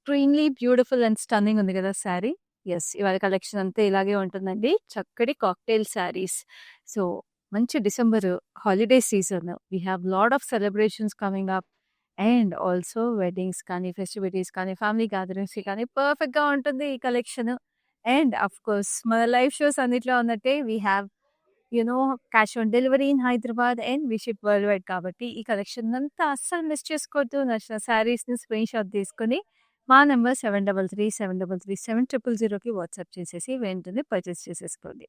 Extremely beautiful and stunning ఉంది గదా! Sari. Yes. ఇవాళ కలెక్షన్ అంతా ఇలాగే ఉంటుందండి. చక్కటి కాక్టైల్ శారీస్. సో, మంచి December holiday season. We have lot of celebrations coming up and also weddings కానీ, ఫెస్టివిటీస్ కానీ, ఫ్యామిలీ గ్యాదరింగ్స్‌కి కానీ పర్ఫెక్ట్‌గా ఉంటుంది ఈ కలెక్షన్. అండ్ ఆఫ్‌కోర్స్ మన లైవ్ షోస్ అన్నిట్లో ఉన్నట్టే we have cash on delivery in Hyderabad and we ship worldwide కాబట్టి ఈ కలెక్షన్ అంతా అస్సలు మిస్ చేసుకోవద్దు. నచ్చిన శారీస్‌ని స్క్రీన్‌షాట్ తీసుకొని మా నంబర్ 7337337000కి వాట్సాప్ చేసేసి వెంటనే పర్చేస్ చేసేసుకోండి.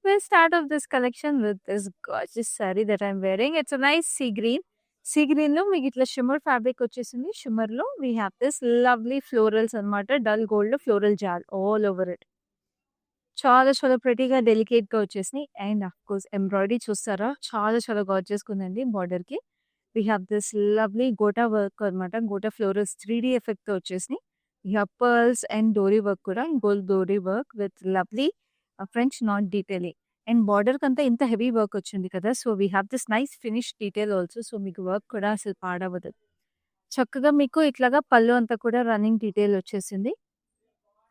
We'll start off this collection with this gorgeous saree that I'm wearing. It's a nice sea green. Sea గ్రీన్‌లో మీకు ఇట్లా షిమ్మర్ ఫ్యాబ్రిక్ వచ్చేసింది. షిమ్మర్‌లో we have this lovely florals అన్నమాట. డల్ గోల్డ్‌లో floral jaal all over it. చాలా చాలా ప్రెటీగా, డెలికేట్‌గా వచ్చేసినాయి. అండ్ ఆఫ్‌కోర్స్ ఎంబ్రాయిడరీ చూస్తారా? చాలా చాలా గార్జియస్‌గా ఉందండి బార్డర్‌కి. We have this lovely gota work అన్నమాట. గోటా ఫ్లోరల్స్ 3D ఎఫెక్ట్‌తో వచ్చేసినాయి. We have pearls and dori work కూడా gold dori work with lovely French knot detailing. And బార్డర్‌కంతా ఇంత హెవీ వర్క్ వచ్చింది కదా! So, we have this nice finish detail also. So, మీకు work కూడా అసలు పాడవదు. చక్కగా మీకు ఇట్లాగా పళ్ళు అంతా కూడా రన్నింగ్ డీటెయిల్ వచ్చేసింది.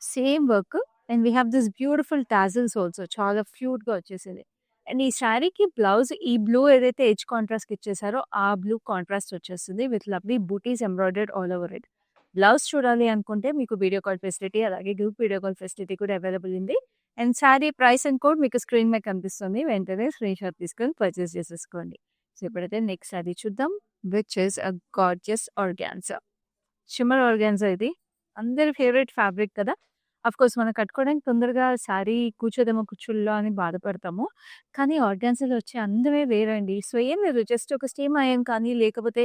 Same work and we have this beautiful tassels also. చాలా క్యూట్‌గా వచ్చేసింది. అండ్ ఈ శారీకి బ్లౌజ్ ఈ బ్లూ ఏదైతే ఎడ్జ్ కాంట్రాస్ట్‌కి ఇచ్చేసారో ఆ బ్లూ కాంట్రాస్ట్ వచ్చేస్తుంది with lovely buttis embroidered all over it. Blouse చూడాలి అనుకుంటే మీకు వీడియో కాల్ ఫెసిలిటీ అలాగే గ్రూప్ వీడియో కాల్ ఫెసిలిటీ కూడా అవైలబుల్ ఉంది. And sari price and code మీకు స్క్రీన్ మీద కనిపిస్తుంది. వెంటనే స్క్రీన్‌షాట్ తీసుకొని పర్చేస్ చేసేసుకోండి. సో, ఇప్పుడైతే నెక్స్ట్ శారీ చూద్దాం. Which is a gorgeous organza. Shimmer organza ఇది. అందరి ఫేవరెట్ ఫ్యాబ్రిక్ కదా! అఫ్‌కోర్స్ మనం కట్టుకోవడానికి తొందరగా శారీ కూర్చోదేమో కుచ్చుల్లో అని బాధపడతాము. కానీ ఆర్గాన్జాలో వచ్చే అందమే వేరండి. సో, ఏం లేదు జస్ట్ ఒక స్టీమ్ అయన్ కానీ లేకపోతే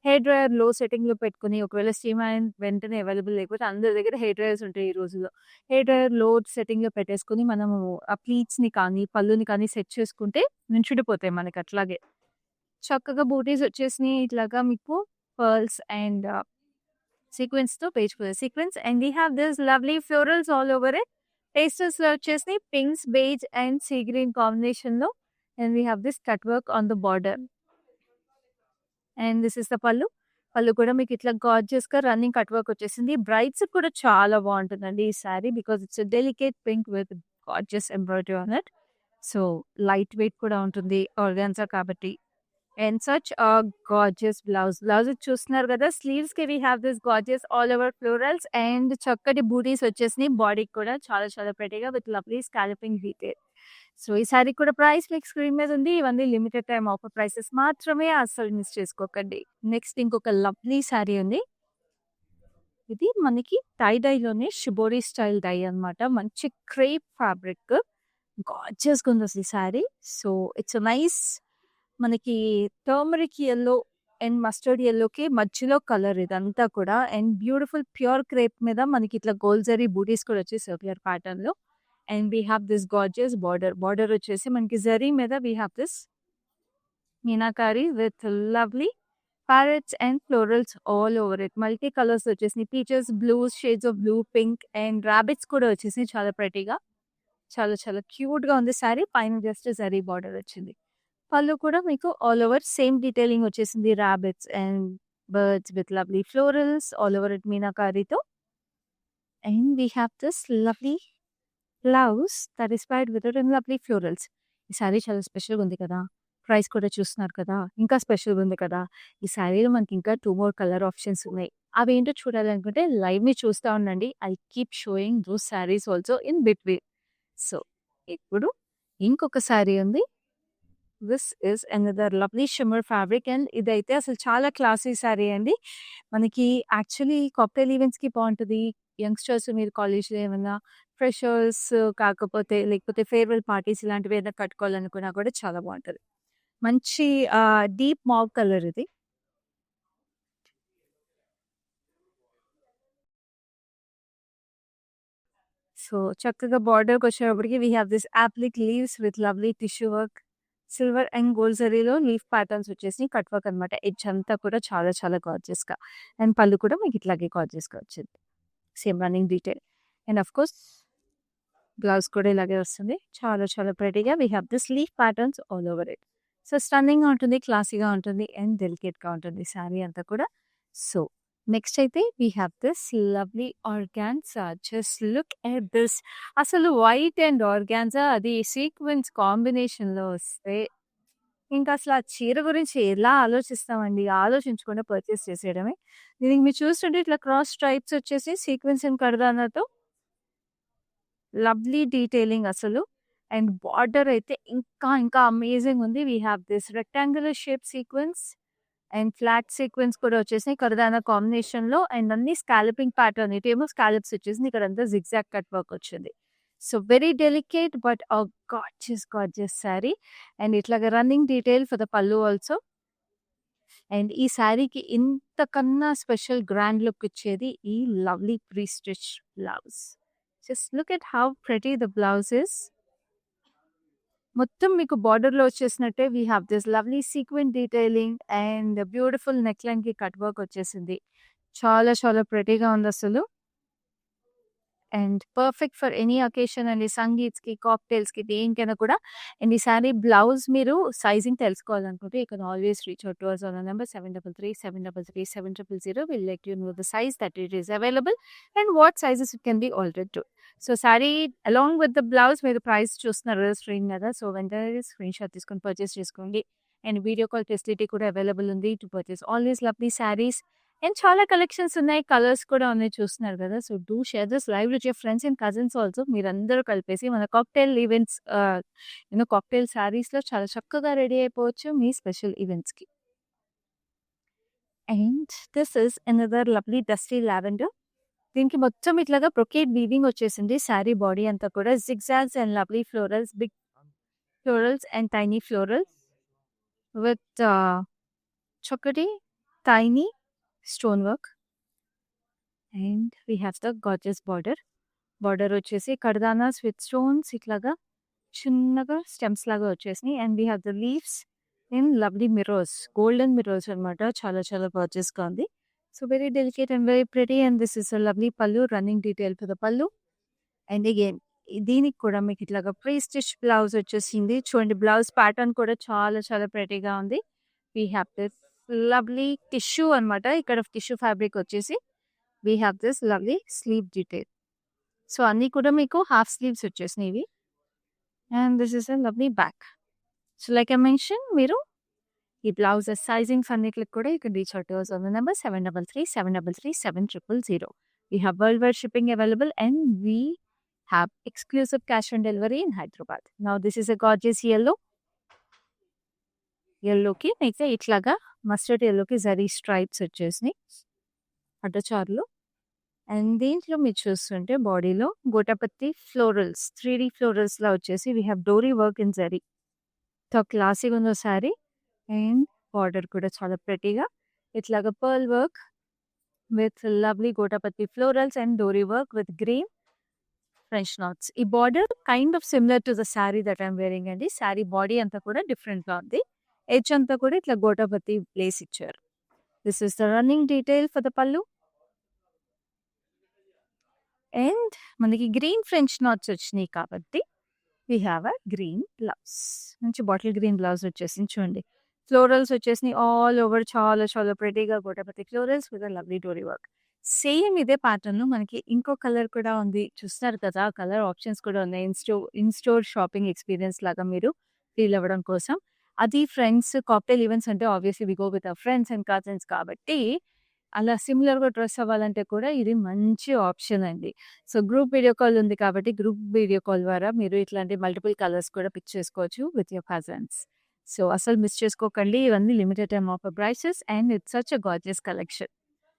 హెయిర్ డ్రైయర్ లో సెట్టింగ్‌లో పెట్టుకొని ఒకవేళ స్టీమ్ అయన్ వెంటనే అవైలబుల్ లేకపోతే అందరి దగ్గర హెయిర్ డ్రైయర్స్ ఉంటాయి ఈ రోజుల్లో. హెయిర్ డ్రైయర్ లో సెట్టింగ్‌లో పెట్టేసుకొని మనము ఆ ప్లీట్స్‌ని కానీ, పళ్ళుని కానీ సెట్ చేసుకుంటే నుంచుండిపోతాయి మనకి అట్లాగే. చక్కగా బూటీస్ వచ్చేసినాయి ఇట్లాగా మీకు పర్ల్స్ అండ్ సీక్వెన్స్‌తో పేజ్ full sequence and we have this lovely florals all over it. పేస్టల్స్‌లో వచ్చేసి pinks, beige and sea green కాంబినేషన్‌లో and we have this cut work on the border. And this is the pallu. Pallu కూడా మీకు ఇట్లా గార్జియస్‌గా running cut work వచ్చేసింది. బ్రైడ్స్‌కి కూడా చాలా బావుంటుందండి ఈ sari because it's a delicate pink with gorgeous embroidery on it. So, light weight కూడా ఉంటుంది ఆర్గాన్జా కాబట్టి. And such gorgeous blouse. Blouse చూస్తున్నారు కదా! స్లీవ్స్‌కి we have this gorgeous all over florals and చక్కటి బూటీస్ వచ్చేసినాయి. బాడీకి కూడా చాలా చాలా ప్రెటీగా with lovely scalloping detail. So, ఈ సారీ కూడా ప్రైస్ మీకు స్క్రీన్ మీద ఉంది. ఇవన్నీ లిమిటెడ్ టైమ్ ఆఫర్ ప్రైసెస్ మాత్రమే అస్సలు మిస్ చేసుకోకండి. నెక్స్ట్ ఇంకొక లవ్లీ సారీ ఉంది. ఇది మనకి టై డైలోనే షిబోరి స్టైల్ డై అన్నమాట. మంచి క్రేప్ ఫ్యాబ్రిక్. గార్జియస్‌గా ఉంది అసలు ఈ sorry. So, it's a nice మనకి టర్మరిక్ యెల్లో అండ్ మస్టర్డ్ యెల్లోకి మధ్యలో కలర్ ఇదంతా కూడా. అండ్ బ్యూటిఫుల్ ప్యూర్ క్రేప్ మీద మనకి ఇట్లా గోల్డ్ జరీ బూటీస్ కూడా వచ్చాయి సర్క్యులర్ ప్యాటర్న్‌లో. And we have this gorgeous border. Border వచ్చేసి మనకి జరీ మీద we have this meenakari with lovely parrots and florals all over it. Multi colours వచ్చేసినాయి. Peaches, blues, shades of blue, pink and rabbits కూడా వచ్చేసినాయి చాలా ప్రెటీగా. చాలా చాలా క్యూట్‌గా ఉంది సారీ. పైన జస్ట్ జరీ బార్డర్ వచ్చింది. పళ్ళు కూడా మీకు ఆల్ ఓవర్ సేమ్ డీటెయిలింగ్ వచ్చేసింది. Rabbits and birds with lovely florals all over it మీనాకారితో. And we have this lovely blouse that is paired with it in lovely florals. ఈ సారీ చాలా స్పెషల్‌గా ఉంది కదా! ప్రైస్ కూడా చూస్తున్నారు కదా! ఇంకా స్పెషల్‌గా ఉంది కదా! ఈ సారీలో మనకి ఇంకా 2 మోర్ కలర్ ఆప్షన్స్ ఉన్నాయి. అవేంటో చూడాలనుకుంటే లైవ్‌ని చూస్తా ఉండండి. I keep showing those saris also in between. So, ఇప్పుడు ఇంకొక సారీ ఉంది. This is another lovely shimmer fabric and ఇదైతే అసలు చాలా క్లాసీ సారీ అండి. మనకి యాక్చువల్లీ కాక్టైల్ ఈవెంట్స్‌కి బావుంటది. యంగ్‌స్టర్స్ మీరు కాలేజ్‌లో ఏమన్నా ఫ్రెషర్స్ లేకపోతే ఫేర్‌వెల్ పార్టీస్ ఇలాంటివి ఏదైనా కట్టుకోవాలనుకున్నా కూడా చాలా బావుంటది. మంచి డీప్ మావ్ కలర్ ఇది. సో, చక్కగా బార్డర్‌కొచ్చేటప్పటికి we have this applique leaves with lovely tissue work. Silver and gold జరీలో లీఫ్ ప్యాటర్న్స్ వచ్చేసినాయి. కట్ వర్క్ అనమాట. ఎడ్జ్ అంతా కూడా చాలా చాలా గార్జియస్‌గా. అండ్ పళ్ళు కూడా మీకు ఇట్లాగే గార్జియస్‌గా వచ్చింది. Same running detail. And of course blouse కూడా ఇలాగే వస్తుంది. చాలా చాలా ప్రెటీగా we have this leaf patterns all over it. So, స్టన్నింగ్‌గా ఉంటుంది, క్లాసీగా ఉంటుంది అండ్ డెలికేట్‌గా ఉంటుంది శారీ అంతా కూడా. సో, నెక్స్ట్ అయితే we have this lovely organza. Just look at this. అసలు వైట్ అండ్ ఆర్గాన్జా అది సీక్వెన్స్ కాంబినేషన్‌లో వస్తే ఇంకసల ఆ చీర గురించి ఎలా ఆలోచిస్తామండి? ఆలోచించకుండా పర్చేస్ చేసేయడమే. దీనికి మీరు చూస్తుంటే ఇట్లా క్రాస్ స్ట్రైప్స్ వచ్చేసి సీక్వెన్స్ అండ్ కర్దానాతో లవ్లీ డీటెయిలింగ్ అసలు. అండ్ బార్డర్ అయితే ఇంకా అమేజింగ్ ఉంది. We have this rectangular shape sequence and flat sequence కూడా వచ్చేసినాయి కర్దానా కాంబినేషన్‌లో. అండ్ అన్ని స్కాలపింగ్ ప్యాటర్న్. ఇటేమో స్కాలప్స్ వచ్చేసింది. ఇక్కడంతా జిగ్‌జాగ్ కట్ వర్క్ వచ్చింది. So, very delicate but gorgeous sari. And ఇట్లాగా running detail for the pallu also. And ఈ శారీకి ఇంతకన్నా స్పెషల్ గ్రాండ్ లుక్ ఇచ్చేది ఈ lovely pre stitch blouse. Just look at how pretty the blouse is. మొత్తం మీకు బార్డర్‌లో వచ్చేసినట్టే we have this lovely sequin detailing and beautiful neck లైన్‌కి కట్ వర్క్ వచ్చేసింది. చాలా చాలా ప్రెటీగా ఉందసలు. And perfect for any occasion అండి. సంగీత్స్‌కి, కాక్టైల్స్‌కి దేనికైనా కూడా. అండ్ ఈ శారీ బ్లౌజ్ మీరు సైజింగ్ తెలుసుకోవాలనుకుంటే you can always reach out to us on our number 7337337000. We'll let you know the size that it is available and what sizes it can be altered to. So, sari along with the blouse మీరు price చూస్తున్నారు screen మీద. So, వెంటనే screenshot తీసుకొని purchase చేసుకోండి. And video call facility కూడా available ఉంది to purchase all these lovely saris. And చాలా collections ఉన్నాయి. కలర్స్ కూడా ఉన్నాయి చూస్తున్నారు కదా! So, do share this live with your friends and cousins also. మీరందరూ కలిపేసి మన కాక్టైల్ ఈవెంట్స్ కాక్టైల్ శారీస్‌లో చాలా చక్కగా రెడీ అయిపోవచ్చు మీ స్పెషల్ ఈవెంట్స్‌కి. And this is another lovely dusty lavender. దీనికి మొత్తం ఇట్లాగా బ్రొకేడ్ వీవింగ్ వచ్చేసింది. శారీ బాడీ అంతా కూడా zigzags and lovely florals, big florals and tiny florals with చక్కటి tiny stone work. And we have the gorgeous border. Border వచ్చేసి కర్దానాస్ విత్ స్టోన్స్ ఇట్లాగా చిన్నగా స్టెమ్స్ లాగా వచ్చేసినాయి. And we have the leaves in lovely mirrors, golden mirrors అనమాట. చాలా చాలా గార్జియస్‌గా ఉంది. So, very delicate and very pretty. And this is a lovely pallu, running detail for the pallu. And again దీనికి కూడా మీకు ఇట్లాగా ప్రీ స్టిచ్ బ్లౌజ్ వచ్చేసింది. చూడండి బ్లౌజ్ ప్యాటర్న్ కూడా చాలా చాలా ప్రెటీగా ఉంది. We have this lovely tissue అనమాట. ఇక్కడ టిష్యూ ఫ్యాబ్రిక్ వచ్చేసి we have this lovely sleeve detail. So, అన్నీ కూడా మీకు హాఫ్ స్లీవ్స్ వచ్చేసినాయి ఇవి. And this is a lovely back. So, like I mention మీరు ఈ బ్లౌజెస్ సైజింగ్స్ అన్నిటికి కూడా you can reach out to us on the number 7337337000. We have worldwide shipping available and we have exclusive cash on delivery in Hyderabad. Now this is a gorgeous yellow. యెల్లోకి అయితే ఇట్లాగా mustard యెల్లోకి zari stripes వచ్చేసినాయి అడ్డచారులు. And దీంట్లో మీరు చూస్తుంటే బాడీలో గోటాపత్తి florals 3D ఫ్లోరల్స్‌లా వచ్చేసి we have dori work in zari. ఎంతో క్లాసీగా ఉందో శారీ. అండ్ బార్డర్ కూడా చాలా ప్రెటీగా ఇట్లాగా pearl work with lovely gotapatti florals and dori work with green French knots. ఈ border kind of similar to the sari that I'm wearing అండి. శారీ బాడీ అంతా కూడా డిఫరెంట్‌గా ఉంది. ఎడ్జ్ అంతా కూడా ఇట్లా గోటాపత్తి లేస్ ఇచ్చారు. This is the running detail for the pallu. And మనకి గ్రీన్ ఫ్రెంచ్ నాట్స్ వచ్చినాయి కాబట్టి we have a green blouse. మంచి బాటిల్ గ్రీన్ బ్లౌజ్ వచ్చేసింది చూడండి. ఫ్లోరల్స్ వచ్చేసినాయి ఆల్ ఓవర్. చాలా చాలా ప్రెటీగా gotapatti florals with lovely dori work. Same ఇదే ప్యాటర్న్‌లో మనకి ఇంకో కలర్ కూడా ఉంది. చూస్తున్నారు కదా! కలర్ ఆప్షన్స్ కూడా ఉన్నాయి. ఇన్ స్టోర్ షాపింగ్ ఎక్స్‌పీరియన్స్ లాగా మీరు ఫీల్ అవ్వడం కోసం. అది ఫ్రెండ్స్ కాక్టైల్ ఈవెంట్స్ అంటే obviously we go with our friends and cousins కాబట్టి అలా సిమిలర్‌గా డ్రెస్ అవ్వాలంటే కూడా ఇది మంచి ఆప్షన్ అండి. సో, గ్రూప్ వీడియో కాల్ ఉంది కాబట్టి గ్రూప్ వీడియో కాల్ ద్వారా మీరు ఇట్లాంటి మల్టిపుల్ కలర్స్ కూడా పిక్ చేసుకోవచ్చు విత్ యువర్ కజిన్స్. సో, అసలు మిస్ చేసుకోకండి. ఇవన్నీ limited time offer prices and it's such a gorgeous collection.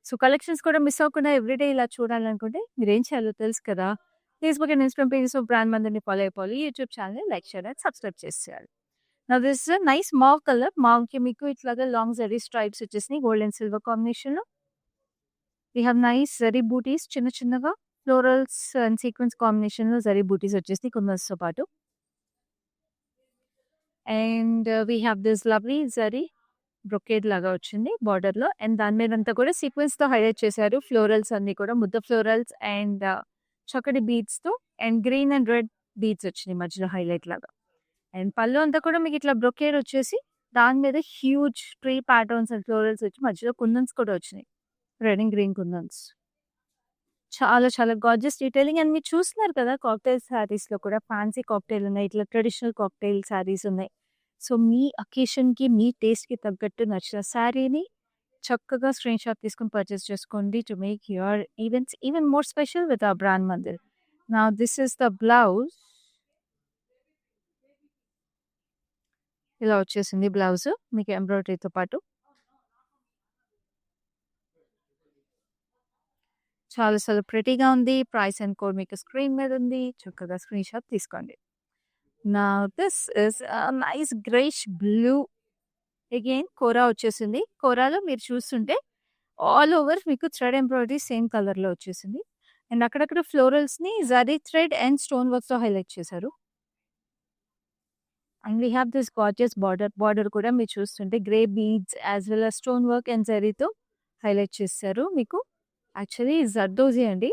So, collections కూడా మిస్ అవ్వకుండా ఎవ్రీడే ఇలా చూడాలనుకుంటే మీరేం చేయాలో తెలుసు కదా! Facebook and Instagram pages of brand మందిని ఫాలో అయిపోవాలి. యూట్యూబ్ ఛానెల్‌ని లైక్, షేర్ అండ్ సబ్స్క్రైబ్ చేసేయాలి. Now this is a nice mauve colour. మావ్‌కి మీకు ఇట్లాగా లాంగ్ జరీ స్ట్రైప్స్ వచ్చేసినాయి గోల్డ్ అండ్ సిల్వర్ కాంబినేషన్‌లో. వి హావ్ నైస్ జరీ బూటీస్ చిన్న చిన్నగా ఫ్లోరల్స్ అండ్ సీక్వెన్స్ కాంబినేషన్‌లో జరీ బూటీస్ వచ్చేసినాయి కుందన్స్‌తో పాటు. And we have this lovely zari brocade లాగా వచ్చింది బార్డర్‌లో. అండ్ దాని మీదంతా కూడా సీక్వెన్స్‌తో హైలైట్ చేశారు. ఫ్లోరల్స్ అన్నీ కూడా ముద్ద ఫ్లోరల్స్ అండ్ చక్కటి బీడ్స్‌తో and green and red beads వచ్చినాయి మధ్యలో హైలైట్ లాగా. అండ్ పళ్ళు అంతా కూడా మీకు ఇట్లా బ్రొకేడ్ వచ్చేసి దాని మీద huge tree patterns and florals వచ్చి మధ్యలో కుందన్స్ కూడా వచ్చినాయి. రెడ్ అండ్ గ్రీన్ కుందన్స్. చాలా చాలా గార్జియస్ డీటెయిలింగ్. అండ్ మీరు చూస్తున్నారు కదా కాక్టైల్ శారీస్‌లో కూడా ఫ్యాన్సీ కాక్టైల్ ఉన్నాయి. ఇట్లా ట్రెడిషనల్ కాక్టైల్ శారీస్ ఉన్నాయి. సో, మీ అకేషన్‌కి, మీ టేస్ట్‌కి తగ్గట్టు నచ్చిన శారీని చక్కగా స్క్రీన్‌షాట్ తీసుకొని పర్చేస్ చేసుకోండి to make your events even more special with our brand Mandir. Now this is the blouse. ఇలా వచ్చేసింది బ్లౌజ్ మీకు ఎంబ్రాయిడరీతో పాటు. చాలా చాలా ప్రిటీగా ఉంది. ప్రైస్ అండ్ కోడ్ మీకు స్క్రీన్ మీద ఉంది. చక్కగా స్క్రీన్‌షాట్ తీసుకోండి. Now this is nice greyish blue. Again kora వచ్చేసింది. కోరాలో మీరు చూస్తుంటే ఆల్ ఓవర్ మీకు థ్రెడ్ ఎంబ్రాయిడరీ సేమ్ కలర్‌లో వచ్చేసింది. అండ్ అక్కడక్కడ ఫ్లోరల్స్‌ని జరీ థ్రెడ్ అండ్ స్టోన్ వర్క్‌తో హైలైట్ చేశారు. And we have this gorgeous border. Border కూడా మీరు చూస్తుంటే grey beads as well as stone work and జరీతో హైలైట్ చేశారు. మీకు యాక్చువల్లీ జర్దోజీ అండి.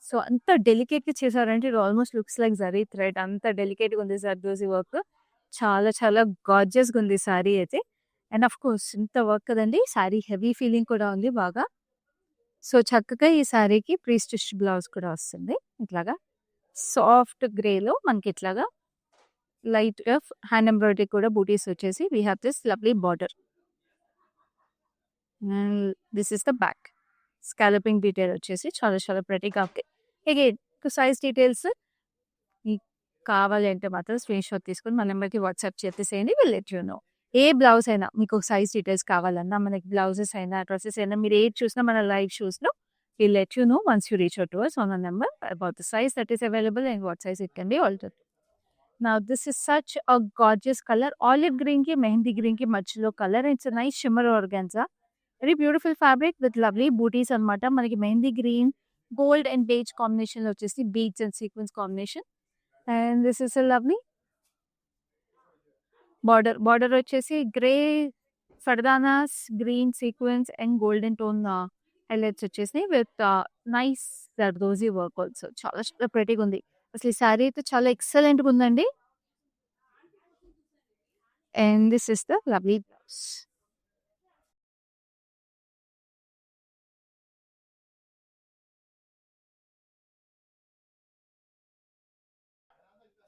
సో, అంత డెలికేట్‌గా చేశారంటే it almost looks like zari thread. అంత డెలికేట్‌గా ఉంది జర్దోజీ వర్క్. చాలా చాలా గార్జియస్‌గా ఉంది సారీ అయితే. అండ్ ఆఫ్ కోర్స్ ఇంత వర్క్ కదండీ! సారీ హెవీ ఫీలింగ్ కూడా ఉంది బాగా. సో, చక్కగా ఈ సారీకి ప్రీ స్టిచ్ బ్లౌజ్ కూడా వస్తుంది. ఇట్లాగా సాఫ్ట్ గ్రేలో మనకి ఇట్లాగా లైట్‌గా హ్యాండ్ ఎంబ్రాయిడరీ కూడా బూటీస్ వచ్చేసి we have this lovely border. And this is the back. Scalloping detail వచ్చేసి చాలా చాలా ప్రెటీగా ఉంది. అగైన్ సైజ్ డీటెయిల్స్ మీకు కావాలి అంటే మాత్రం స్క్రీన్‌షాట్ తీసుకొని మన నెంబర్‌కి వాట్సాప్ చేసేసేయండి. Will let you no. A blouse అయినా మీకు సైజ్ డీటెయిల్స్ కావాలన్నా, మనకి బ్లౌజెస్ అయినా, డ్రెసెస్ అయినా మీరు ఏది చూసినా మన లైవ్ షోస్‌లో will let you know once you reach out to us on our number about the size that is available and what size it can be altered. Now this is such a gorgeous color. Olive green ki mehendi green ki మధ్యలో colour. It's a nice shimmer organza. Very beautiful fabric with lovely butis అనమాట. మనకి mehendi green, gold and beige కాంబినేషన్‌లో వచ్చేసి beads and sequence combination. And this is a lovely border. Border వచ్చేసి grey ఫర్దానాస్, green sequence and golden tone highlights వచ్చేసినాయి with nice zardozi work also. చాలా చాలా ప్రెటీగా ఉంది. అసలు ఈ సారీ అయితే చాలా ఎక్సలెంట్‌గా ఉందండి. And this is the lovely blouse.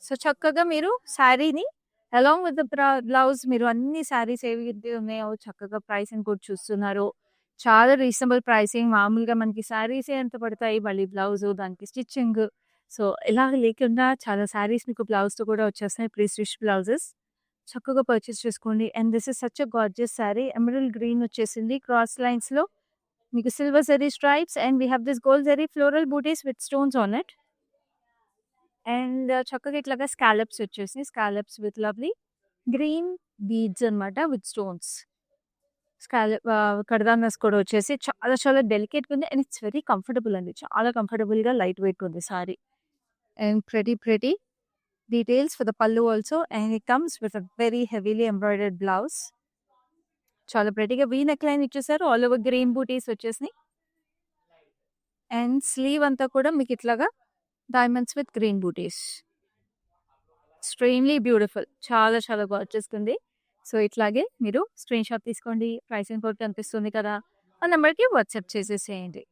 So, చక్కగా మీరు శారీని అలాంగ్ విత్ ద బ్లౌజ్ మీరు అన్ని శారీస్ ఏవైతే ఉన్నాయో చక్కగా ప్రైసింగ్ కూడా చూస్తున్నారు. చాలా రీజనబుల్ ప్రైసింగ్. మామూలుగా మనకి శారీసే ఎంత పడతాయి. మళ్ళీ బ్లౌజు, దానికి స్టిచ్చింగ్. సో, ఇలా లేకుండా చాలా శారీస్ మీకు బ్లౌజ్‌తో కూడా వచ్చేస్తాయి. Pre stitch blouses. చక్కగా పర్చేస్ చేసుకోండి. And this is such a gorgeous sari. Emerald green వచ్చేసింది. క్రాస్ లైన్స్‌లో మీకు silver zari stripes and we have this gold zari floral buttis with stones on it. And చక్కగా ఇట్లాగా స్కాలప్స్ వచ్చేసినాయి. Scallops with lovely green beads అనమాట with stones. కర్దానాస్ కూడా వచ్చేసి చాలా చాలా డెలికేట్‌గా ఉంది. అండ్ ఇట్స్ వెరీ కంఫర్టబుల్ అండి. చాలా కంఫర్టబుల్‌గా లైట్ వెయిట్‌గా ఉంది sari. And pretty details for the pallu also. And it comes with a very heavily embroidered blouse. చాలా ప్రెటీగా వీ నెక్ లైన్ ఇచ్చేసారు. ఆల్ ఓవర్ గ్రీన్ బూటీస్ వచ్చేసినాయి. అండ్ స్లీవ్ అంతా కూడా మీకు ఇట్లాగా diamonds with green butis. Extremely beautiful. చాలా చాలా గార్జియస్‌గా ఉంది. సో, ఇట్లాగే మీరు స్క్రీన్‌షాట్ తీసుకోండి. ప్రైసింగ్ కూడా కనిపిస్తుంది కదా! ఆ నెంబర్‌కి వాట్సాప్ చేసేసేయండి.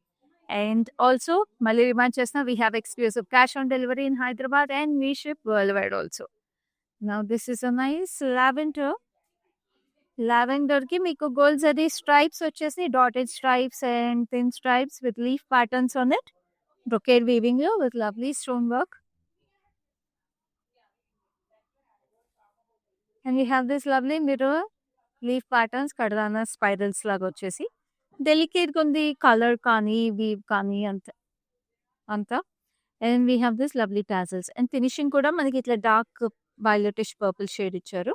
అండ్ ఆల్సో మళ్ళీ రిమైండ్ చేస్తున్నా we have exclusive cash on delivery in Hyderabad and we ship worldwide also. Now this is a nice lavender. లావెండర్‌కి మీకు గోల్డ్ జరీ స్ట్రైప్స్ వచ్చేసి dotted stripes and thin stripes with leaf patterns on it. Brocade వీవింగ్‌లో with lovely stone work. And we have this lovely mirror leaf patterns kardana spirals లాగా వచ్చేసి డెలికేట్‌గా ఉంది. Colour కానీ, weave కానీ అంతా. And we have this lovely tassels. And finishing కూడా మనకి ఇట్లా డార్క్ వైలెటిష్ పర్పుల్ షేడ్ ఇచ్చారు.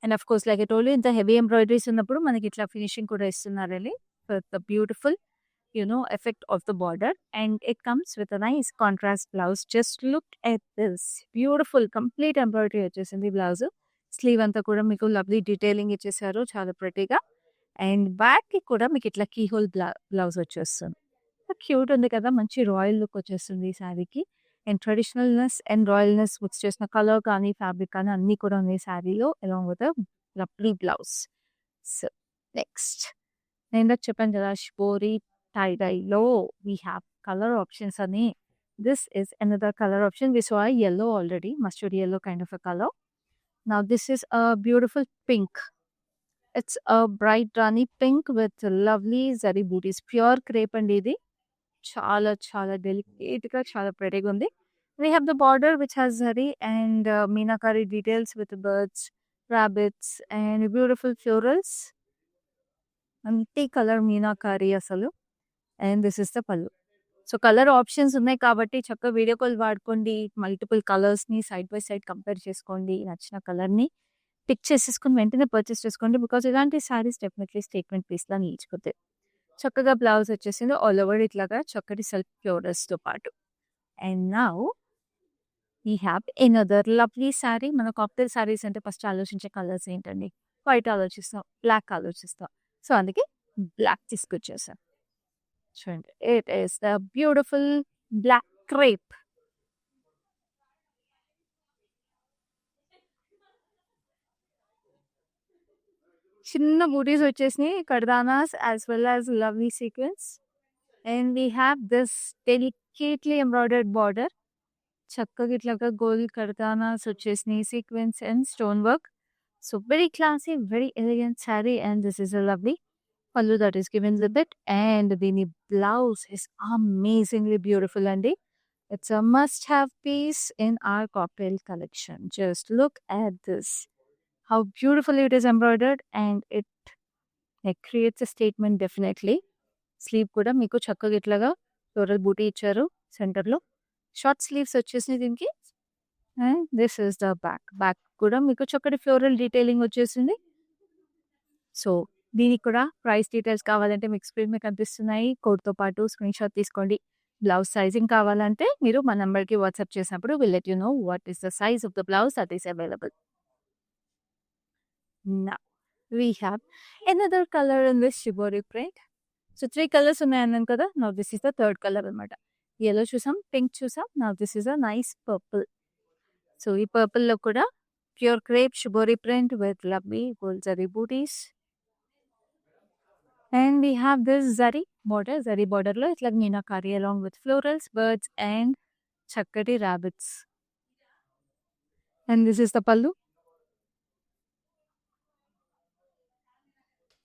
And of course like I told you ఇంత హెవీ ఎంబ్రాయిడరీస్ ఉన్నప్పుడు మనకి ఇట్లా ఫినిషింగ్ కూడా ఇస్తున్నారండి. With the beautiful effect of the border. And it comes with a nice contrast blouse. Just look at this. Beautiful complete embroidery వచ్చేసింది blouse. Slew అంతా కూడా మీకు లవ్లీ డీటెయిలింగ్ ఇచ్చేసారు చాలా ప్రెటీగా. అండ్ బ్యాక్‌కి కూడా మీకు ఇట్లా కీ హోల్ బ్లౌజ్ వచ్చేస్తుంది. క్యూట్ ఉంది కదా! మంచి రాయల్ లుక్ వచ్చేస్తుంది ఈ శారీకి. అండ్ ట్రెడిషనల్‌నెస్ అండ్ రాయల్‌నెస్ మిక్స్ చేసిన కలర్ కానీ, ఫ్యాబ్రిక్ కానీ అన్నీ కూడా ఉన్నాయి శారీలో along with lovely blouse. So, next నేను ఇందాక చెప్పాను కదా! షిబోరి టై డైలో వి హావ్ కలర్ ఆప్షన్స్ అని. This is another colour option. We saw yellow already. Mustard yellow kind of a color. Now this is a beautiful pink. It's a bright Rani pink with lovely zari booties. Pure crepe అండి ఇది. చాలా చాలా డెలికేట్‌గా చాలా ప్రెట్టీగా ఉంది. We have the border which has zari and meenakari details with birds, rabbits and beautiful florals. Multi color meenakari అసలు. And this is the pallu. So, colour options ఉన్నాయి కాబట్టి చక్కగా వీడియో కాల్ వాడుకోండి. మల్టిపుల్ కలర్స్‌ని సైడ్ బై సైడ్ కంపేర్ చేసుకోండి. నచ్చిన కలర్‌ని pick చేసేసుకొని వెంటనే పర్చేస్ చేసుకోండి. బికాజ్ ఇలాంటి శారీస్ డెఫినెట్‌లీ స్టేట్మెంట్ పీస్‌లా నిలిచిపోతాయి. చక్కగా బ్లౌజ్ వచ్చేసింది ఆల్ ఓవర్ ఇట్లాగా చక్కటి సెల్ఫ్ ఫ్లోరల్స్‌తో పాటు. And now we have another lovely sari. మన కాక్టైల్ శారీస్ అంటే ఫస్ట్ ఆలోచించే కలర్స్ ఏంటండి? వైట్ ఆలోచిస్తాం, బ్లాక్ ఆలోచిస్తాం. సో, అందుకే బ్లాక్ తీసుకొచ్చేసాం. చూడండి. It is the beautiful black crepe. చిన్న బూటీస్ వచ్చేసినాయి. Kardanas as well as lovely sequence. And we have this delicately embroidered border. చక్కగా ఇట్లాగా గోల్డ్ కర్దానాస్ వచ్చేసినాయి. Sequence and stone work. So, very classy, very elegant sari and this is a lovely pallu that is given with it. And దీని blouse is amazingly beautiful అండి. It's a must have piece in our cocktail collection. Just look at this. How beautifully it is embroidered and it creates a statement definitely. Sleeve కూడా మీకు చక్కగా ఇట్లాగా floral బూటీ ఇచ్చారు సెంటర్‌లో. Short sleeves వచ్చేసినాయి దీనికి. And this is the back. Back కూడా మీకు చక్కటి ఫ్లోరల్ డీటెయిలింగ్ వచ్చేసింది. సో, దీనికి కూడా ప్రైస్ డీటెయిల్స్ కావాలంటే మీకు స్క్రీన్ మీద కనిపిస్తున్నాయి. కోడ్‌తో పాటు స్క్రీన్‌షాట్ తీసుకోండి. బ్లౌజ్ సైజింగ్ కావాలంటే మీరు మా నంబర్‌కి వాట్సాప్ చేసినప్పుడు will let you know what is the size of the blouse that is available. Now we have another colour in this shibori print. So, 3 colours ఉన్నాయన్నాను కదా! Now this is the third colour అనమాట. Yellow చూసాం, pink చూసాం. Now this is a nice purple. So, ఈ పర్పుల్‌లో కూడా pure crepe shibori print with lovely gold zari butis. And we have this zari border. Zari border లో ఇట్లా meenakari along with florals, birds and చక్కటి rabbits. And this is the pallu.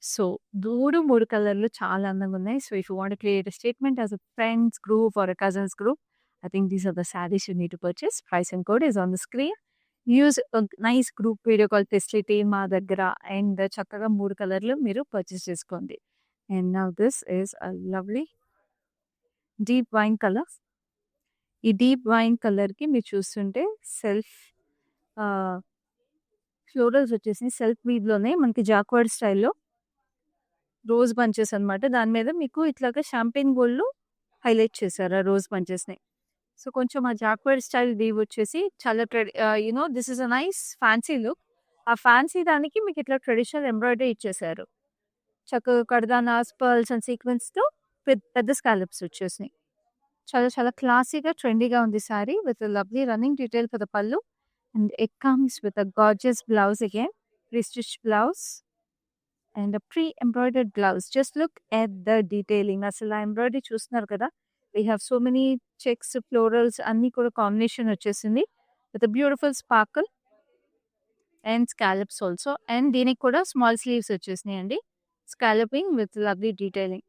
So, 3 కలర్లు చాలా అందంగా ఉన్నాయి. So, if you want to create a statement as a friends group or a cousins group, I think these are the sarees you need to purchase. Price and code is on the screen. Use a nice group video call facility మా దగ్గర and చక్కగా 3 కలర్లు మీరు purchase చేసుకోండి. And now this is a lovely deep wine color. ఈ deep wine కలర్‌కి మీరు చూస్తుంటే సెల్ఫ్ ఫ్లోరల్స్ వచ్చేసి సెల్ఫ్ వీవ్‌లోనే మనకి జాక్వర్డ్ స్టైల్‌లో రోజ్ బంచెస్ అనమాట. దాని మీద మీకు ఇట్లాగా షాంపెయిన్ గోల్డ్‌లో హైలైట్ చేశారు ఆ రోజ్ బంచెస్‌ని. సో, కొంచెం ఆ జాక్వర్డ్ స్టైల్ వీవ్ వచ్చేసి చాలా this is a nice fancy look. ఆ ఫ్యాన్సీ దానికి మీకు ఇట్లా ట్రెడిషనల్ ఎంబ్రాయిడరీ ఇచ్చేశారు. చక్కగా కర్దానాస్, పర్ల్స్ అండ్ సీక్వెన్స్‌తో పెద్ద స్కాలప్స్ వచ్చేసినాయి. చాలా చాలా క్లాసీగా, ట్రెండీగా ఉంది sari with lovely running detail for the pallu. And it comes with a gorgeous blouse again. Pre stitch blouse and pre embroidered blouse. Just look at the detailing. అసలు ఆ ఎంబ్రాయిడరీ చూస్తున్నారు కదా! We have so many checks, florals అన్నీ కూడా combination వచ్చేసింది. With beautiful sparkle and scallops also. And దీనికి కూడా small sleeves వచ్చేసినాయండి. Scalloping with lovely detailing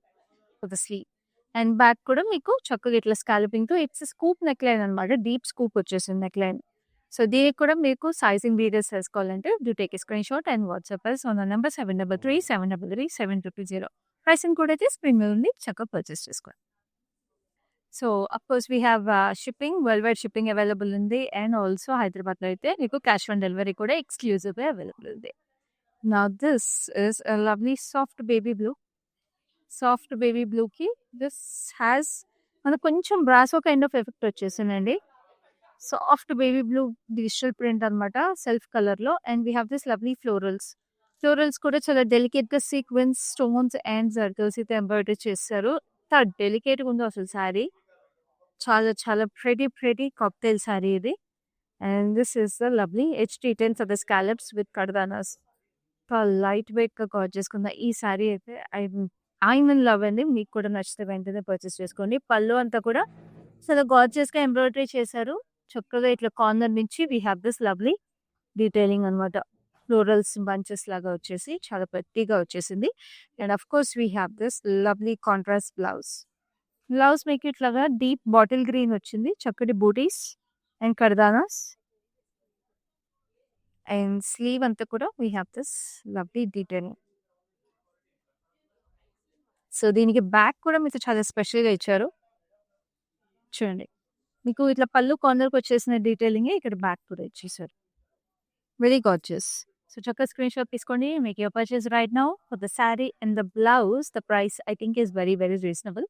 for the sleeve. And back కూడా మీకు చక్కగా ఇట్లా స్కాలపింగ్‌తో ఇట్స్ స్కూప్ నెక్ లైన్ అనమాట. డీప్ స్కూప్ వచ్చేసింది నెక్ లైన్. సో, దీనికి కూడా మీకు సైజింగ్ డీటెయిల్స్ తెలుసుకోవాలంటే do take a screen shot and WhatsApp us on the number 7337337000. Pricing కూడా అయితే స్క్రీన్ మీద ఉంది. చక్కగా పర్చేస్ చేసుకోండి. So, of course we have shipping, world wide shipping available ఉంది. అండ్ ఆల్సో హైదరాబాద్‌లో అయితే మీకు క్యాష్ ఆన్ డెలివరీ కూడా ఎక్స్‌క్లూజివ్‌గా అవైలబుల్ ఉంది. Now this is a lovely soft baby blue. Soft baby బ్లూకి దిస్ హ్యాస్ మనకు కొంచెం బ్రాసో కైండ్ ఆఫ్ ఎఫెక్ట్ వచ్చేసిందండి. Soft baby blue digital print అనమాట సెల్ఫ్ కలర్‌లో. And we have this lovely florals. Florals కూడా చాలా డెలికేట్‌గా సీక్వెన్స్, స్టోన్స్ అండ్ సర్కిల్స్ అయితే embroidery చేశారు. ఎంత డెలికేట్‌గా ఉందో అసలు శారీ. చాలా చాలా ప్రెటీ కాక్టైల్ సారీ ఇది. And this is the lovely HT10 for the scallops with కర్దానాస్. Light వెయిట్‌గా చేసుకున్న ఈ సారీ అయితే ఐఎమ్ ఇన్ లవ్ అండి. మీకు కూడా నచ్చితే వెంటనే పర్చేస్ చేసుకోండి. పళ్ళు అంతా కూడా చాలా గార్జియస్‌గా ఎంబ్రాయిడరీ చేశారు. చక్కగా ఇట్లా కార్నర్ నుంచి we have this lovely detailing అనమాట. ఫ్లోరల్స్ బంచెస్ లాగా వచ్చేసి చాలా ప్రెట్టీగా వచ్చేసింది. And of course we have this lovely contrast blouse. Blouse మీకు ఇట్లాగా డీప్ బాటిల్ గ్రీన్ వచ్చింది. చక్కటి బూటీస్ అండ్ కర్దానాస్. అండ్ స్లీవ్ అంతా కూడా we have this lovely detailing. So దీనికి బ్యాక్ కూడా మీకు చాలా స్పెషల్‌గా ఇచ్చారు. చూడండి. మీకు ఇట్లా పళ్ళు కార్నర్‌కి వచ్చేసిన డీటెయిలింగే ఇక్కడ బ్యాక్ కూడా ఇచ్చేసారు. Very gorgeous. సో చక్కగా స్క్రీన్‌షాట్ తీసుకోండి. Make your purchase right now for the sari and the blouse. The price I think is very reasonable.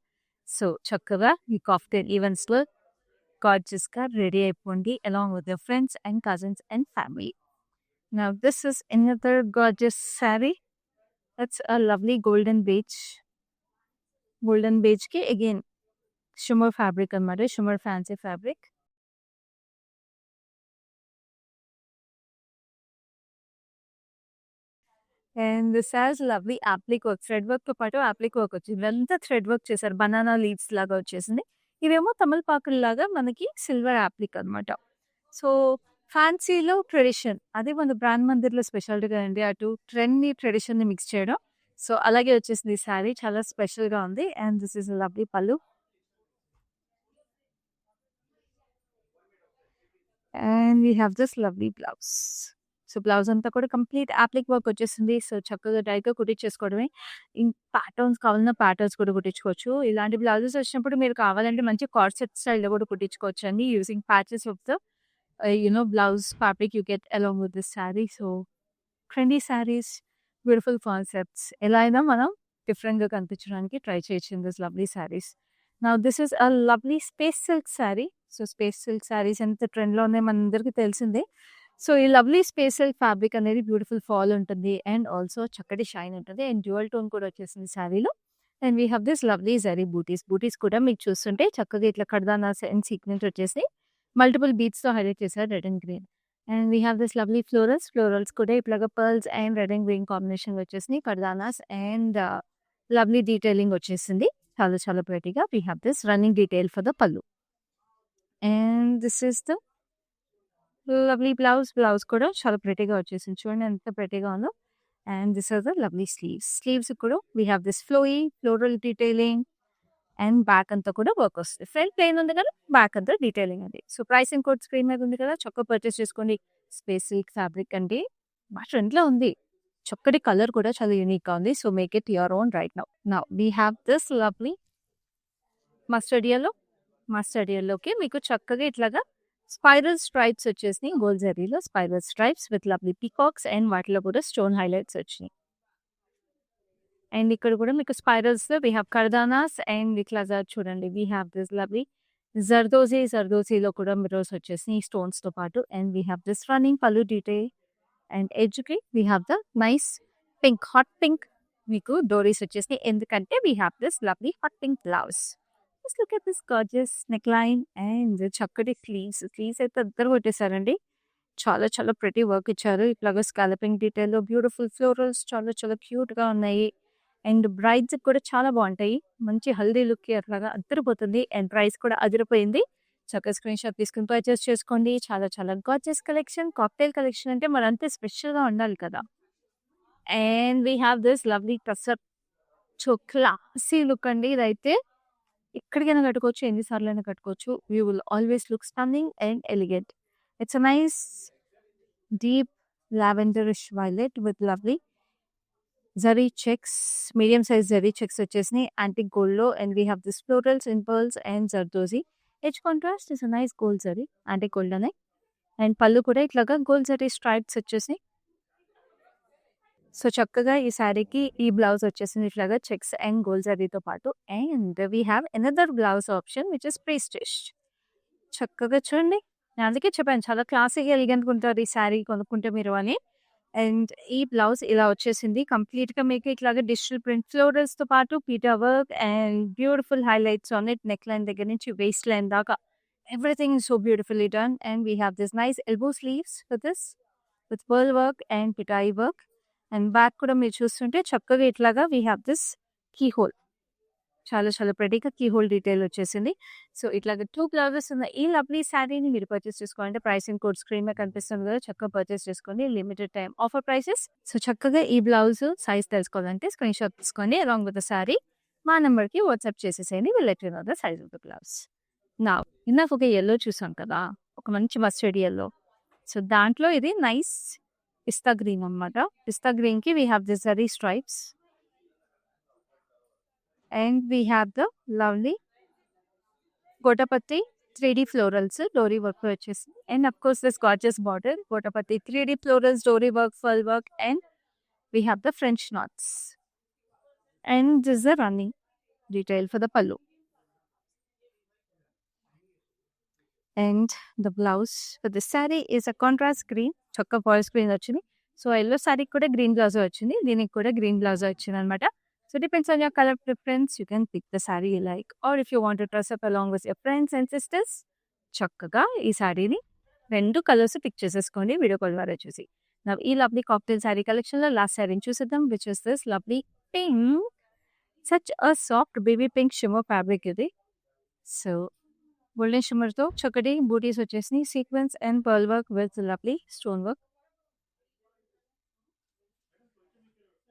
So చక్కగా ఈ కాక్టైల్ ఈవెంట్స్‌లో గార్జియస్‌గా రెడీ అయిపోండి along with your friends and cousins and family. Now this is another gorgeous sari. It's a lovely golden బేజ్‌కి again shimmer fabric అనమాట. Shimmer fancy fabric. And this has lovely applique work. Thread వర్క్‌తో పాటు applique work వచ్చింది. ఇదంతా thread work చేశారు. Banana leaves లాగా వచ్చేసింది. ఇవేమో తమలపాకుల్లాగా మనకి సిల్వర్ అప్లిక్ అనమాట. సో ఫ్యాన్సీలో ట్రెడిషన్. అది మన బ్రాండ్ మందిర్‌లో స్పెషాలిటీగా అండి. అటు ట్రెండ్‌ని, ట్రెడిషన్‌ని మిక్స్ చేయడం. సో అలాగే వచ్చేసింది ఈ సారీ. చాలా స్పెషల్‌గా ఉంది. అండ్ దిస్ ఈస్ లవ్లీ పల్లు. And we have this lovely blouse. So blouse అంతా కూడా కంప్లీట్ అప్లిక్ వర్క్ వచ్చేసింది. సో చక్కగా డైరెక్ట్‌గా కుట్టించేసుకోవడమే. ప్యాటర్న్స్ కావాలన్నా ప్యాటర్న్స్ కూడా కుట్టించుకోవచ్చు. ఇలాంటి బ్లౌజెస్ వచ్చినప్పుడు మీరు కావాలంటే మంచి కార్సెట్ స్టైల్‌లో కూడా కుట్టించుకోవచ్చండి. Using patches of the blouse fabric you get along with this sari. So trendy saris, beautiful concepts ఎలా అయినా మనం డిఫరెంట్‌గా కనిపించడానికి ట్రై చేయొచ్చు in this lovely saris. Now this is a lovely space silk sari. So space silk saris ఎంత ట్రెండ్‌లో ఉన్నాయో మనందరికీ తెలిసిందే. సో ఈ లవ్లీ స్పేస్ సిల్క్ ఫ్యాబ్రిక్ అనేది బ్యూటిఫుల్ ఫాల్ ఉంటుంది. అండ్ ఆల్సో చక్కటి షైన్ ఉంటుంది. అండ్ డ్యూయల్ టోన్ కూడా వచ్చేసింది సారీలో. And we have this lovely zari butis. Butis కూడా మీకు చూస్తుంటే చక్కగా ఇట్లా కడ్దానాస్ అండ్ సీక్వెన్స్ వచ్చేసి మల్టిపుల్ బీట్స్‌తో హైలైట్ చేశారు red and green. And we have this lovely florals కూడా ఇట్లాగా pearls and red and green combination వచ్చేసినాయి. కర్దానాస్ అండ్ లవ్లీ డీటెయిలింగ్ వచ్చేసింది. చాలా చాలా ప్రెటీగా. We have this running detail for the pallu. And this is the lovely blouse. Blouse కూడా చాలా ప్రెటీగా వచ్చేసింది. చూడండి ఎంత ప్రెటీగా ఉందో. And this are the lovely sleeves కూడా we have this floral detailing. And back అంతా కూడా వర్క్ వస్తుంది. ఫ్రంట్ ప్లెయిన్ ఉంది కదా, బ్యాక్ అంతా డీటెయిలింగ్ అది. సో ప్రైసింగ్ కోడ్ స్క్రీన్ మీద ఉంది కదా, చక్కగా పర్చేస్ చేసుకోండి. స్పేస్ సిల్క్ ఫ్యాబ్రిక్ అంటే మా ట్రెండ్‌లో ఉంది. చక్కటి కలర్ కూడా చాలా యూనిక్‌గా ఉంది. So make it your own right now. Now we have this lovely mustard యెల్లోకి మీకు చక్కగా ఇట్లాగా స్పైరల్ స్ట్రైప్స్ వచ్చేసినాయి. గోల్డ్ జరీలో spiral stripes with lovely peacocks and వాటిలో కూడా స్టోన్ హైలైట్స్ వచ్చినాయి. అండ్ ఇక్కడ కూడా మీకు స్పైరల్స్‌లో వీ హావ్ కర్దానాస్ అండ్ ఇట్లాగా చూడండి వీ హావ్ దిస్ లవ్లీ జర్దోజీలో కూడా మిర్రర్స్ వచ్చేసినాయి స్టోన్స్‌తో పాటు. And we have this running pallu detail. And ఎడ్జ్‌కి we have the nice hot pink మీకు డోరీస్ వచ్చేసినాయి. ఎందుకంటే we have this lovely hot pink blouse. Just look at this gorgeous neck line and చక్కటి స్లీవ్స్ అయితే అద్దరు కొట్టేసారండి. చాలా చాలా ప్రెటీ వర్క్ ఇచ్చారు. ఇట్లాగా స్కాలపింగ్ డీటెయిల్‌లో బ్యూటిఫుల్ ఫ్లోరల్స్ చాలా చాలా క్యూట్‌గా ఉన్నాయి. అండ్ బ్రైడ్స్‌కి కూడా చాలా బావుంటాయి. మంచి హల్దీ లుక్‌కి అట్లాగా అద్దరిపోతుంది. అండ్ ప్రైస్ కూడా అదిరిపోయింది. చక్కగా స్క్రీన్‌షాట్ తీసుకొని పర్చేస్ చేసుకోండి. చాలా చాలా గార్జియస్ కలెక్షన్. కాక్టైల్ కలెక్షన్ అంటే మరంతే స్పెషల్‌గా ఉండాలి కదా! And we have this lovely tussar. So classy look అండి ఇదైతే. ఎక్కడికైనా కట్టుకోవచ్చు. ఎన్ని సార్లైనా కట్టుకోవచ్చు. You will always look stunning and elegant. It's a nice deep lavenderish violet with lovely zari checks, medium size zari checks వచ్చేసినాయి యాంటిక్ గోల్డ్‌లో. And we have this florals in pearls and zardozi. Edge contrast is a nice gold zari antique గోల్డ్‌లోనే. And pallu కూడా ఇట్లాగా gold zari stripes వచ్చేసినాయి. So చక్కగా ఈ సారీకి ఈ బ్లౌజ్ వచ్చేసింది ఇట్లాగా చెక్స్ అండ్ గోల్డ్ జరీతో పాటు. And we have another blouse option which is pre stitched. చక్కగా చూడండి. నేను అందుకే చెప్పాను చాలా క్లాసీగా ఎలిగెంట్‌గా ఉంటారు ఈ సారీ కొనుక్కుంటే మీరు అని. అండ్ ఈ బ్లౌజ్ ఇలా వచ్చేసింది. కంప్లీట్‌గా మీకు ఇట్లాగా డిజిటల్ ప్రింట్ ఫ్లోరల్స్‌తో పాటు pitta work and beautiful highlights on it. Neckline దగ్గర నుంచి వేస్ట్ లైన్ దాకా everything is so beautifully done. And we have this nice elbow sleeves for this with pearl work and పిటాయి వర్క్. అండ్ బ్యాక్ కూడా మీరు చూస్తుంటే చక్కగా ఇట్లాగా we have this keyhole. చాలా చాలా ప్రెటీగా కీ హోల్ డీటెయిల్ వచ్చేసింది. సో ఇట్లాగా 2 బ్లౌజెస్ ఉన్న ఈ లవ్లీ శారీని మీరు పర్చేస్ చేసుకోవాలంటే ప్రైసింగ్ కోడ్ స్క్రీన్ మీద కనిపిస్తుంది కదా! చక్కగా పర్చేస్ చేసుకోండి. Limited time offer prices. So చక్కగా ఈ బ్లౌజ్ సైజ్ తెలుసుకోవాలంటే స్క్రీన్ షాట్ తీసుకోండి. అలాంగ్ విత్ ద శారీ మా నంబర్‌కి వాట్సాప్ చేసేసేయండి. Will let you know the size of the blouse. Now ఇందాక ఒక యెల్లో చూసాం కదా! ఒక మంచి మస్టర్డ్ యెల్లో. సో దాంట్లో ఇది నైస్ పిస్తా గ్రీన్ అన్నమాట. పిస్తా గ్రీన్‌కి we have this zari stripes. And we have the lovely Gotapatti 3D florals, Dory work వచ్చేసి. And of course this gorgeous border, Gotapatti 3D florals, Dory work, fur work, and we have the French knots. And this is the running detail for the pallu. And the blouse for the saree is a contrast green, చక్క forest green వచ్చింది. So yellow సారీకి కూడా green blouse వచ్చింది. దీనికి కూడా green blouse వచ్చింది అనమాట. So depends on your color preference. You can pick the saree you like, or if you want to dress up along with your friends and sisters, చక్కగా ఈ సారీని 2 colours pick చేసేసుకోండి video call ద్వారా చూసి. Now ఈ lovely cocktail sorry collection లో last సారీని చూసేద్దాం, which is this lovely pink, such a soft baby pink shimmer fabric ఇది. So golden shimmer తో చక్కటి బూటీస్ వచ్చేసినాయి. Sequence and pearl work with lovely stone work.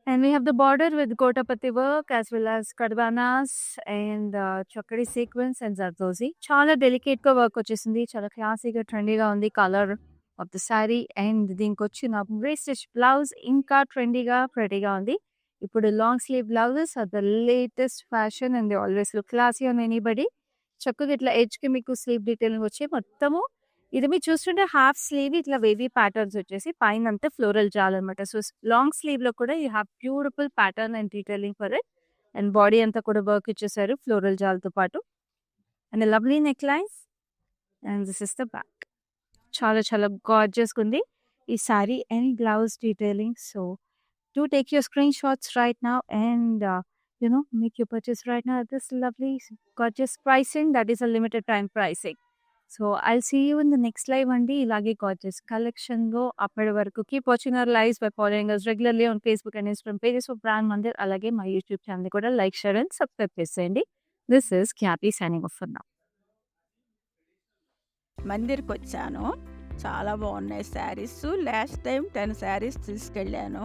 And we have the border with Gotapatti work as well as Kadvanas and Chakri sequence and Zardozi. Chala delicate ga work వచ్చేసింది. చాలా క్లాసీగా ట్రెండీగా ఉంది colour of the sari. And దీనికి వచ్చిన stitch blouse ఇంకా ట్రెండీగా ప్రెటీగా ఉంది. ఇప్పుడు long sleeve blouses are the latest fashion and they always look classy on anybody. చక్కగా ఇట్లా ఎడ్జ్కి మీకు స్లీవ్ డీటెయిలింగ్ వచ్చి మొత్తము ఇది మీరు చూస్తుంటే హాఫ్ స్లీవ్ ఇట్లా వేవీ ప్యాటర్న్స్ వచ్చేసి పైన అంతా ఫ్లోరల్ జాల్ అనమాట. సో లాంగ్ స్లీవ్ లో కూడా you have beautiful pattern and detailing for it. And body అంతా కూడా వర్క్ ఇచ్చేసారు ఫ్లోరల్ జాల్ తో పాటు. And lovely neck lines and this is the back. చాలా చాలా గార్జియస్ ఉంది ఈ sorry and blouse detailing. So do take your screenshots right now and make your purchase right now at this lovely gorgeous pricing. That is a limited time pricing. So I'll see you in the next live అండి. ఇలాగే gorgeous collection లో అప్పటి వరకు keep watching our lives by following us regularly on Facebook and Instagram pages of Brand Mandir. అలాగే మా YouTube channel కూడా like, share and subscribe చేసేయండి. This is Khyati signing off for now. మందిర్కి వచ్చాను. చాలా బాగున్నాయి శారీస్. లాస్ట్ టైం 10 శారీస్ తీసుకెళ్ళాను.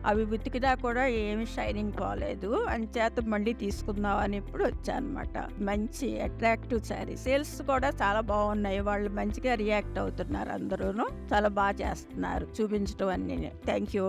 అవి ఉతికినా కూడా ఏమి షైనింగ్ పోలేదు. అంచేత మళ్ళీ తీసుకుందాం అని ఇప్పుడు వచ్చానమాట. మంచి అట్రాక్టివ్ శారీ. సేల్స్ కూడా చాలా బాగున్నాయి. వాళ్ళు మంచిగా రియాక్ట్ అవుతున్నారు. అందరూ చాలా బాగా చేస్తున్నారు చూపించడం అన్ని. Thank you.